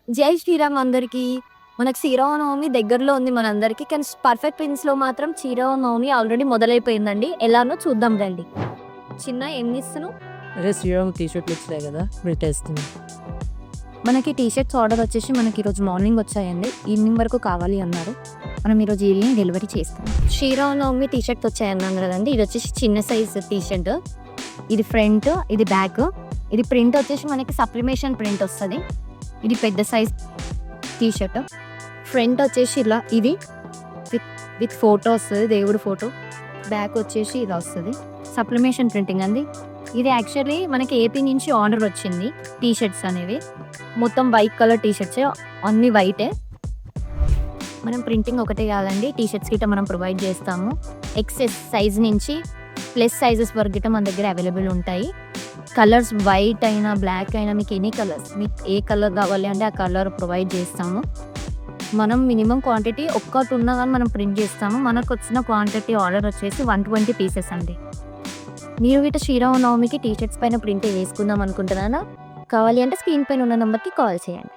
జై శ్రీరామ్ అందరికీ. మనకు శ్రీరామనవమి దగ్గరలో ఉంది మనందరికీ. కానీ పర్ఫెక్ట్ ప్రిన్స్‌లో మాత్రం శ్రీరామనవమి ఆల్రెడీ మొదలైపోయిందండి. ఎలానో చూద్దాం రండి. చిన్న ఏం చేస్తున్నావు? అరే శ్రీరామ్ టీ షర్ట్లు వచ్చినాయి కదా మీరు టెస్టింగ్. మనకి టీ షర్ట్స్ ఆర్డర్ వచ్చేసి మనకి ఈరోజు మార్నింగ్ వచ్చాయండి. ఈవినింగ్ వరకు కావాలి అన్నారు. మనం ఈరోజు ఈవినింగ్ డెలివరీ చేస్తాం. శ్రీరామనవమి టీ షర్ట్ వచ్చాయన్నాను కదండి. ఇది వచ్చేసి చిన్న సైజ్ టీ షర్ట్. ఇది ఫ్రంట్, ఇది బ్యాక్. ఇది ప్రింట్ వచ్చేసి మనకి సప్లిమేషన్ ప్రింట్ వస్తుంది. ఇది పెద్ద సైజ్ టీ షర్ట్. ఫ్రంట్ వచ్చేసి ఇలా ఇది విత్ ఫోటో వస్తుంది, దేవుడు ఫోటో. బ్యాక్ వచ్చేసి ఇలా వస్తుంది, సప్లిమేషన్ ప్రింటింగ్ అండి. ఇది యాక్చువల్లీ మనకి ఏపీ నుంచి ఆర్డర్ వచ్చింది. టీ షర్ట్స్ అనేవి మొత్తం వైట్ కలర్ టీ షర్ట్స్, అన్ని వైటే. మనం ప్రింటింగ్ ఒకటే కాదండి, టీ షర్ట్స్ గిట్ట మనం ప్రొవైడ్ చేస్తాము. ఎక్సెస్ సైజ్ నుంచి ప్లస్ సైజెస్ వరకు గిట్ట మన దగ్గర అవైలబుల్ ఉంటాయి. కలర్స్ వైట్ అయినా బ్లాక్ అయినా మీకు ఎనీ కలర్స్, మీకు ఏ కలర్ కావాలి అంటే ఆ కలర్ ప్రొవైడ్ చేస్తాము. మనం మినిమం క్వాంటిటీ ఒక్కటి ఉన్నా కానీ మనం ప్రింట్ చేస్తాము. మనకు వచ్చిన క్వాంటిటీ ఆర్డర్ వచ్చేసి 120 పీసెస్ అండి. మీరు వీటి శ్రీరామనవమికి టీ షర్ట్స్ పైన ప్రింట్ వేసుకుందాం అనుకుంటున్నారా? కావాలి అంటే స్క్రీన్ పైన ఉన్న నెంబర్కి కాల్ చేయండి.